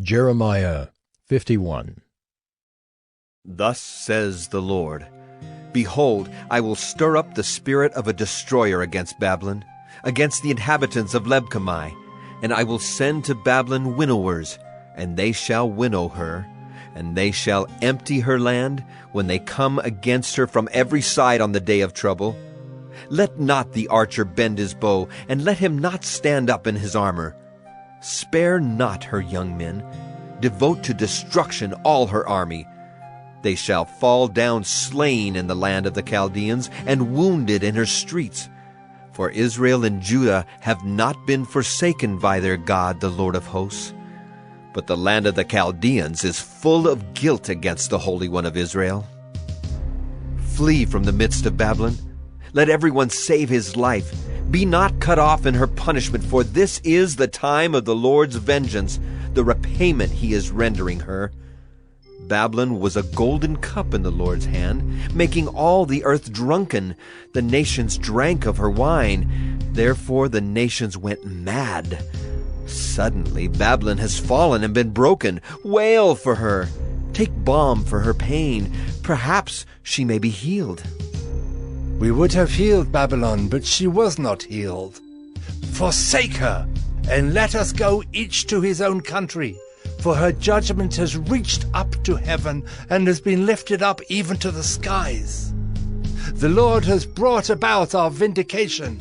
Jeremiah 51. Thus says the Lord, Behold, I will stir up the spirit of a destroyer against Babylon, against the inhabitants of Lebkamai, and I will send to Babylon winnowers, and they shall winnow her, and they shall empty her land when they come against her from every side on the day of trouble. Let not the archer bend his bow, and let him not stand up in his armor. Spare not her young men. Devote to destruction all her army. They shall fall down slain in the land of the Chaldeans, and wounded in her streets. For Israel and Judah have not been forsaken by their God, the Lord of hosts. But the land of the Chaldeans is full of guilt against the Holy One of Israel. Flee from the midst of Babylon. Let everyone save his life. Be not cut off in her punishment, for this is the time of the Lord's vengeance, the repayment he is rendering her. Babylon was a golden cup in the Lord's hand, making all the earth drunken. The nations drank of her wine. Therefore the nations went mad. Suddenly Babylon has fallen and been broken. Wail for her. Take balm for her pain. Perhaps she may be healed. We would have healed Babylon, but she was not healed. Forsake her, and let us go each to his own country. For her judgment has reached up to heaven, and has been lifted up even to the skies. The Lord has brought about our vindication.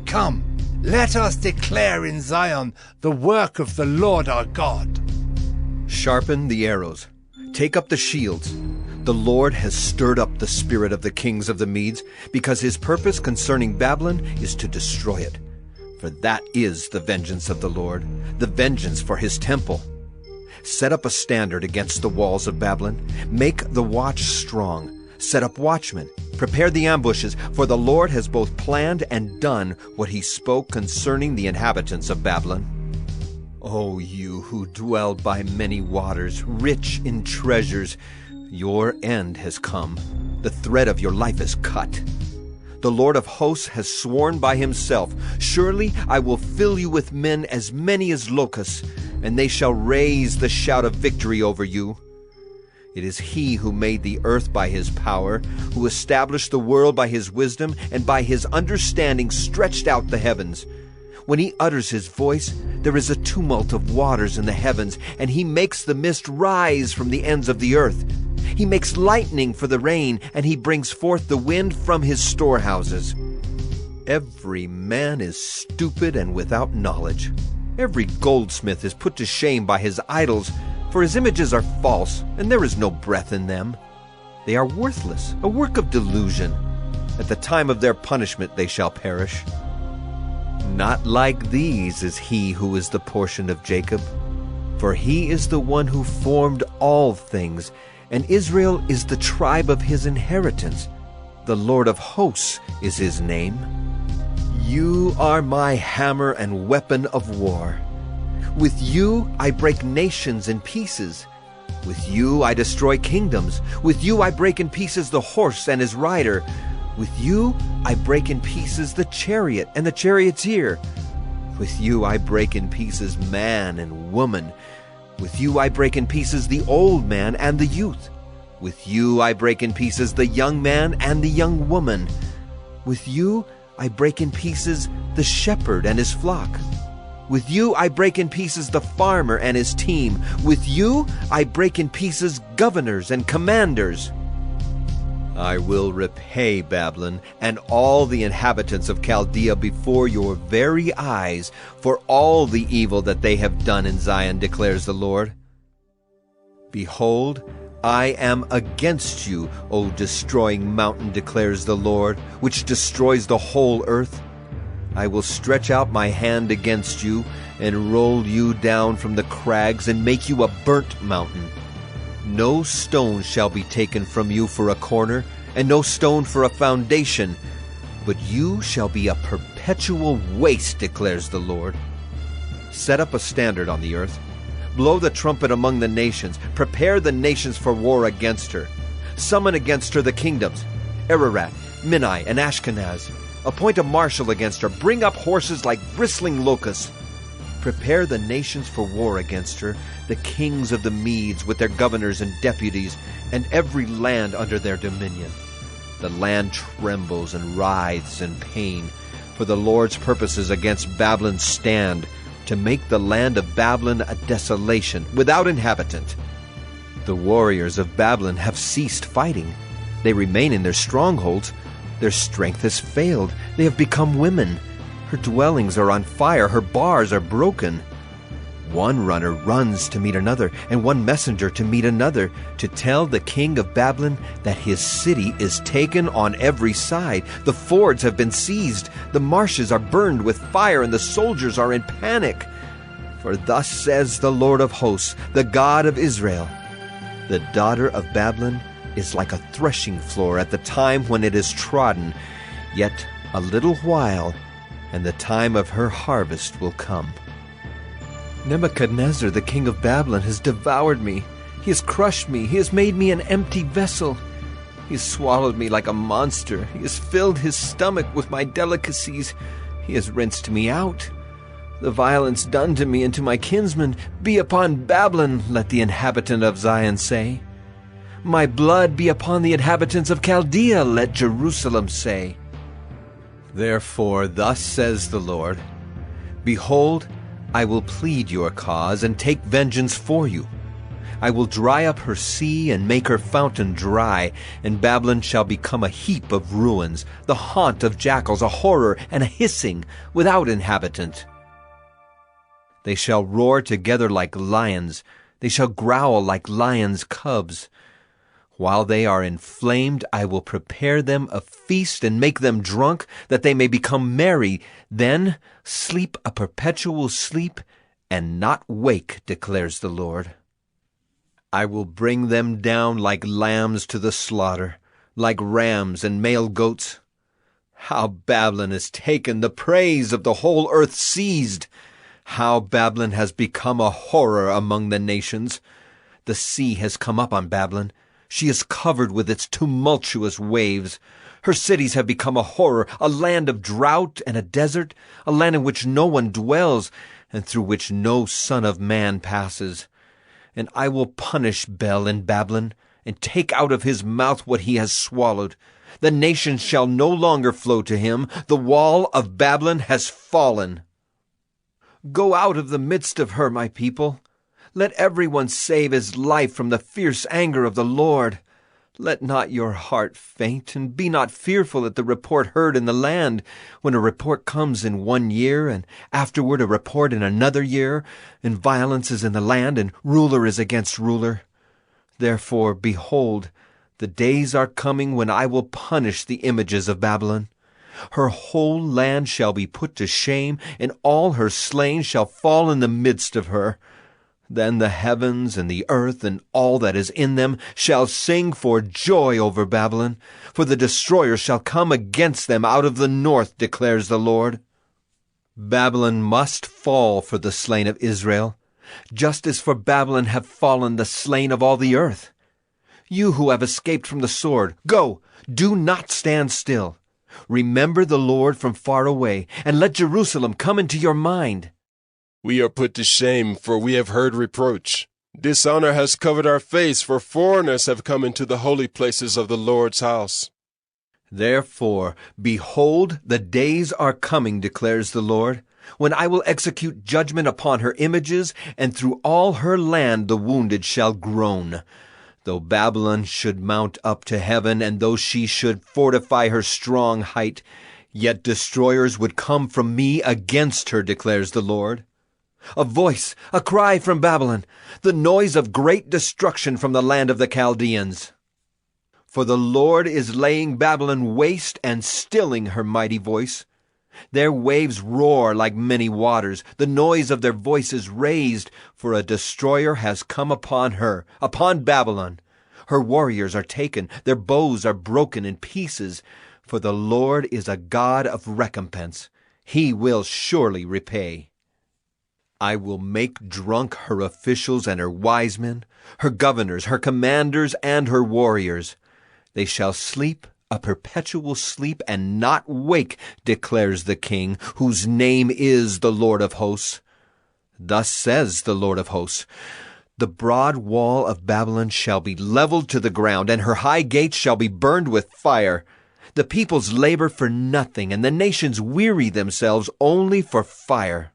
Come, let us declare in Zion the work of the Lord our God. Sharpen the arrows. Take up the shields. The Lord has stirred up the spirit of the kings of the Medes, because his purpose concerning Babylon is to destroy it. For that is the vengeance of the Lord, the vengeance for his temple. Set up a standard against the walls of Babylon. Make the watch strong. Set up watchmen. Prepare the ambushes, for the Lord has both planned and done what he spoke concerning the inhabitants of Babylon. O you who dwell by many waters, rich in treasures, your end has come. The thread of your life is cut. The Lord of hosts has sworn by himself, Surely I will fill you with men as many as locusts, and they shall raise the shout of victory over you. It is he who made the earth by his power, who established the world by his wisdom, and by his understanding stretched out the heavens. When he utters his voice, there is a tumult of waters in the heavens, and he makes the mist rise from the ends of the earth. He makes lightning for the rain, and he brings forth the wind from his storehouses. Every man is stupid and without knowledge. Every goldsmith is put to shame by his idols, for his images are false, and there is no breath in them. They are worthless, a work of delusion. At the time of their punishment they shall perish. Not like these is he who is the portion of Jacob, for he is the one who formed all things, and Israel is the tribe of his inheritance. The Lord of hosts is his name. You are my hammer and weapon of war. With you I break nations in pieces. With you I destroy kingdoms. With you I break in pieces the horse and his rider. With you I break in pieces the chariot and the charioteer. With you I break in pieces man and woman. With you I break in pieces the old man and the youth. With you I break in pieces the young man and the young woman. With you I break in pieces the shepherd and his flock. With you I break in pieces the farmer and his team. With you I break in pieces governors and commanders. I will repay Babylon and all the inhabitants of Chaldea before your very eyes for all the evil that they have done in Zion, declares the Lord. Behold, I am against you, O destroying mountain, declares the Lord, which destroys the whole earth. I will stretch out my hand against you, and roll you down from the crags, and make you a burnt mountain. No stone shall be taken from you for a corner, and no stone for a foundation, but you shall be a perpetual waste, declares the Lord. Set up a standard on the earth. Blow the trumpet among the nations. Prepare the nations for war against her. Summon against her the kingdoms, Ararat, Minai, and Ashkenaz. Appoint a marshal against her. Bring up horses like bristling locusts. Prepare the nations for war against her, the kings of the Medes with their governors and deputies, and every land under their dominion. The land trembles and writhes in pain, for the Lord's purposes against Babylon stand, to make the land of Babylon a desolation, without inhabitant. The warriors of Babylon have ceased fighting. They remain in their strongholds. Their strength has failed. They have become women. Her dwellings are on fire. Her bars are broken. One runner runs to meet another, and one messenger to meet another, to tell the king of Babylon that his city is taken on every side. The fords have been seized. The marshes are burned with fire, and the soldiers are in panic. For thus says the Lord of hosts, the God of Israel, the daughter of Babylon is like a threshing floor at the time when it is trodden. Yet a little while, and the time of her harvest will come. Nebuchadnezzar, the king of Babylon, has devoured me. He has crushed me. He has made me an empty vessel. He has swallowed me like a monster. He has filled his stomach with my delicacies. He has rinsed me out. The violence done to me and to my kinsmen be upon Babylon, let the inhabitant of Zion say. My blood be upon the inhabitants of Chaldea, let Jerusalem say. Therefore thus says the Lord, Behold, I will plead your cause and take vengeance for you. I will dry up her sea and make her fountain dry, and Babylon shall become a heap of ruins, the haunt of jackals, a horror and a hissing, without inhabitant. They shall roar together like lions, they shall growl like lions' cubs. While they are inflamed, I will prepare them a feast and make them drunk, that they may become merry. Then sleep a perpetual sleep, and not wake, declares the Lord. I will bring them down like lambs to the slaughter, like rams and male goats. How Babylon is taken, the praise of the whole earth seized! How Babylon has become a horror among the nations! The sea has come up on Babylon. She is covered with its tumultuous waves. Her cities have become a horror, a land of drought and a desert, a land in which no one dwells, and through which no son of man passes. And I will punish Bel in Babylon, and take out of his mouth what he has swallowed. The nations shall no longer flow to him. The wall of Babylon has fallen. Go out of the midst of her, my people. Let everyone save his life from the fierce anger of the Lord. Let not your heart faint, and be not fearful at the report heard in the land, when a report comes in 1 year, and afterward a report in another year, and violence is in the land, and ruler is against ruler. Therefore, behold, the days are coming when I will punish the images of Babylon. Her whole land shall be put to shame, and all her slain shall fall in the midst of her. Then the heavens and the earth and all that is in them shall sing for joy over Babylon, for the destroyer shall come against them out of the north, declares the Lord. Babylon must fall for the slain of Israel, just as for Babylon have fallen the slain of all the earth. You who have escaped from the sword, go, do not stand still. Remember the Lord from far away, and let Jerusalem come into your mind. We are put to shame, for we have heard reproach. Dishonor has covered our face, for foreigners have come into the holy places of the Lord's house. Therefore, behold, the days are coming, declares the Lord, when I will execute judgment upon her images, and through all her land the wounded shall groan. Though Babylon should mount up to heaven, and though she should fortify her strong height, yet destroyers would come from me against her, declares the Lord. A voice, a cry from Babylon, the noise of great destruction from the land of the Chaldeans. For the Lord is laying Babylon waste and stilling her mighty voice. Their waves roar like many waters, the noise of their voices raised, for a destroyer has come upon her, upon Babylon. Her warriors are taken, their bows are broken in pieces, for the Lord is a God of recompense. He will surely repay. I will make drunk her officials and her wise men, her governors, her commanders, and her warriors. They shall sleep a perpetual sleep and not wake, declares the King, whose name is the Lord of hosts. Thus says the Lord of hosts, the broad wall of Babylon shall be leveled to the ground, and her high gates shall be burned with fire. The peoples labor for nothing, and the nations weary themselves only for fire.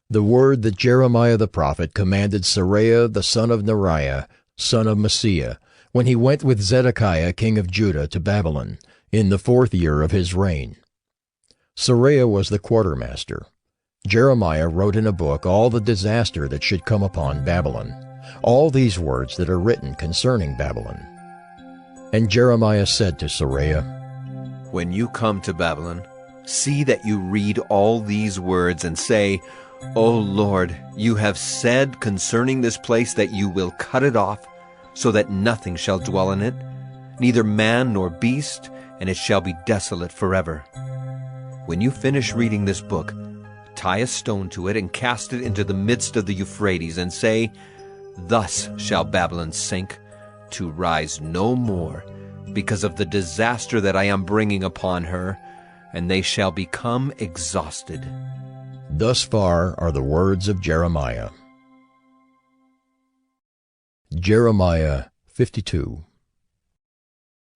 The word that Jeremiah the prophet commanded Seraiah the son of Neriah, son of Messiah, when he went with Zedekiah king of Judah to Babylon, in the 4th year of his reign. Seraiah was the quartermaster. Jeremiah wrote in a book all the disaster that should come upon Babylon, all these words that are written concerning Babylon. And Jeremiah said to Seraiah, When you come to Babylon, see that you read all these words and say, O Lord, you have said concerning this place that you will cut it off, so that nothing shall dwell in it, neither man nor beast, and it shall be desolate forever. When you finish reading this book, tie a stone to it and cast it into the midst of the Euphrates, and say, Thus shall Babylon sink, to rise no more, because of the disaster that I am bringing upon her, and they shall become exhausted. Thus far are the words of Jeremiah. Jeremiah 52.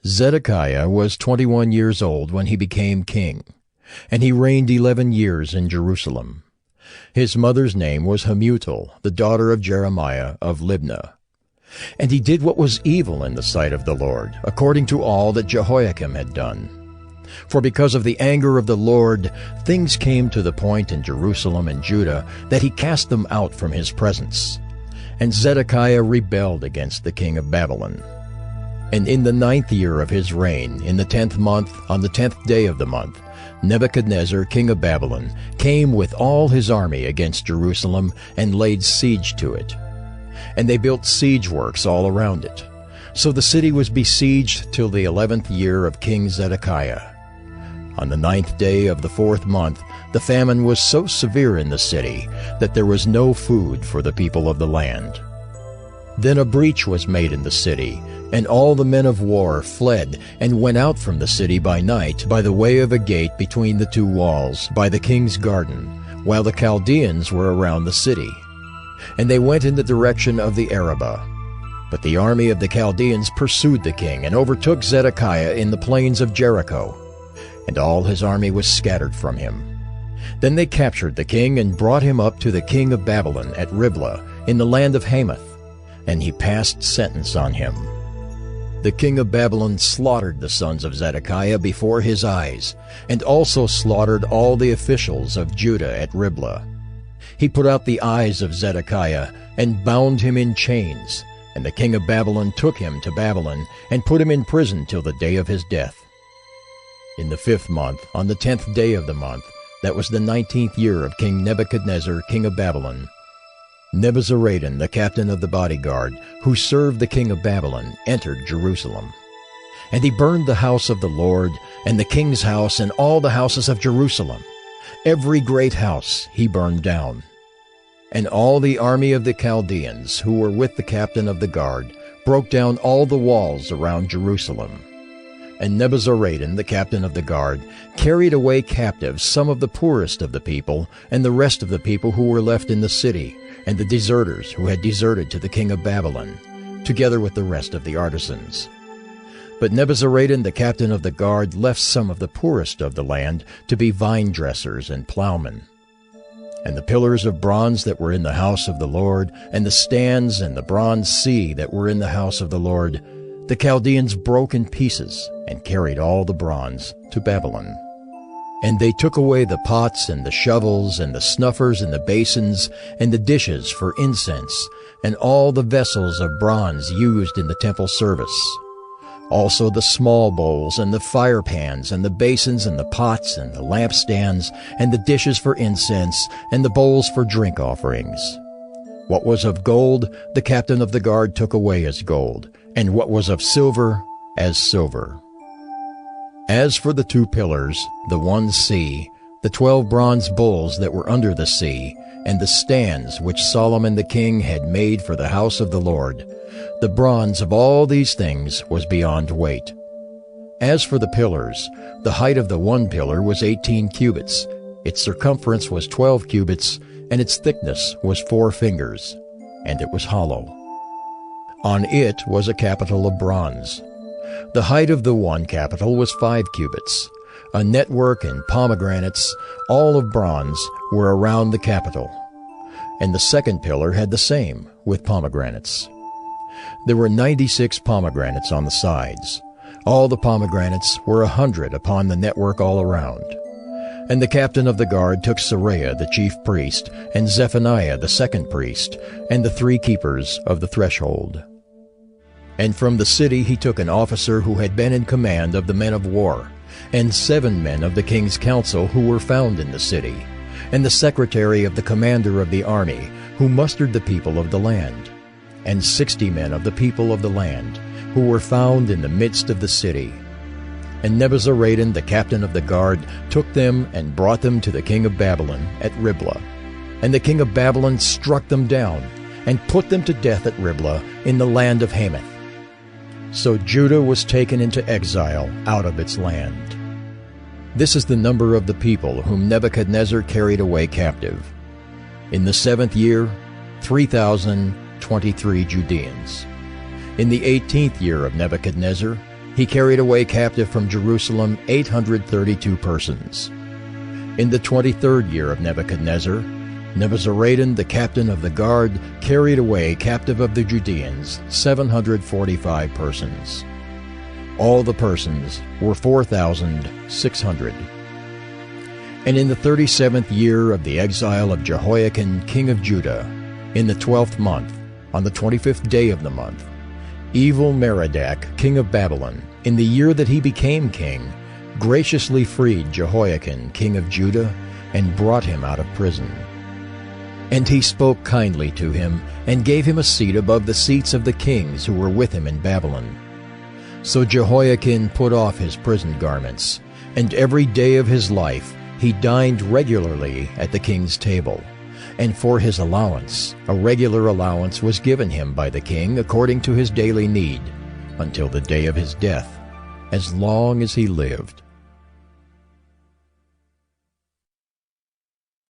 Zedekiah was 21 years old when he became king, and he reigned 11 years in Jerusalem. His mother's name was Hamutal, the daughter of Jeremiah of Libnah. And he did what was evil in the sight of the Lord, according to all that Jehoiakim had done. For because of the anger of the Lord, things came to the point in Jerusalem and Judah that he cast them out from his presence. And Zedekiah rebelled against the king of Babylon. And in the 9th year of his reign, in the 10th month, on the 10th day of the month, Nebuchadnezzar, king of Babylon, came with all his army against Jerusalem and laid siege to it. And they built siege works all around it. So the city was besieged till the 11th year of King Zedekiah. On the 9th day of the 4th month, the famine was so severe in the city that there was no food for the people of the land. Then a breach was made in the city, and all the men of war fled and went out from the city by night by the way of a gate between the two walls, by the king's garden, while the Chaldeans were around the city. And they went in the direction of the Arabah. But the army of the Chaldeans pursued the king and overtook Zedekiah in the plains of Jericho, and all his army was scattered from him. Then they captured the king and brought him up to the king of Babylon at Riblah in the land of Hamath, and he passed sentence on him. The king of Babylon slaughtered the sons of Zedekiah before his eyes, and also slaughtered all the officials of Judah at Riblah. He put out the eyes of Zedekiah and bound him in chains, and the king of Babylon took him to Babylon and put him in prison till the day of his death. In the 5th month, on the 10th day of the month, that was the 19th year of King Nebuchadnezzar, king of Babylon, Nebuzaradan, the captain of the bodyguard, who served the king of Babylon, entered Jerusalem. And he burned the house of the Lord, and the king's house, and all the houses of Jerusalem. Every great house he burned down. And all the army of the Chaldeans, who were with the captain of the guard, broke down all the walls around Jerusalem. And Nebuzaradan, the captain of the guard, carried away captive some of the poorest of the people, and the rest of the people who were left in the city, and the deserters who had deserted to the king of Babylon, together with the rest of the artisans. But Nebuzaradan, the captain of the guard, left some of the poorest of the land to be vine dressers and plowmen. And the pillars of bronze that were in the house of the Lord, and the stands and the bronze sea that were in the house of the Lord, the Chaldeans broke in pieces and carried all the bronze to Babylon. And they took away the pots and the shovels and the snuffers and the basins and the dishes for incense and all the vessels of bronze used in the temple service. Also the small bowls and the fire pans and the basins and the pots and the lampstands and the dishes for incense and the bowls for drink offerings. What was of gold, the captain of the guard took away as gold, and what was of silver, as silver. As for the 2 pillars, the one sea, the 12 bronze bulls that were under the sea, and the stands which Solomon the king had made for the house of the Lord, the bronze of all these things was beyond weight. As for the pillars, the height of the one pillar was 18 cubits, its circumference was 12 cubits, and its thickness was 4 fingers, and it was hollow. On it was a capital of bronze. The height of the one capital was 5 cubits. A network and pomegranates, all of bronze, were around the capital. And the second pillar had the same, with pomegranates. There were 96 pomegranates on the sides. All the pomegranates were 100 upon the network all around. And the captain of the guard took Seraiah the chief priest, and Zephaniah the second priest, and the 3 keepers of the threshold. And from the city he took an officer who had been in command of the men of war, and 7 men of the king's council who were found in the city, and the secretary of the commander of the army, who mustered the people of the land, and 60 men of the people of the land, who were found in the midst of the city. And Nebuzaradan, the captain of the guard, took them and brought them to the king of Babylon at Riblah. And the king of Babylon struck them down, and put them to death at Riblah in the land of Hamath. So Judah was taken into exile out of its land. This is the number of the people whom Nebuchadnezzar carried away captive. In the 7th year, 3,023 Judeans. In the 18th year of Nebuchadnezzar, he carried away captive from Jerusalem 832 persons. In the 23rd year of Nebuchadnezzar, Nebuzaradan, the captain of the guard, carried away captive of the Judeans 745 persons. All the persons were 4,600. And in the 37th year of the exile of Jehoiakim, king of Judah, in the 12th month, on the 25th day of the month, Evil-Merodach, king of Babylon, in the year that he became king, graciously freed Jehoiakim, king of Judah, and brought him out of prison. And he spoke kindly to him, and gave him a seat above the seats of the kings who were with him in Babylon. So Jehoiakim put off his prison garments, and every day of his life he dined regularly at the king's table. And for his allowance, a regular allowance was given him by the king according to his daily need, until the day of his death, as long as he lived.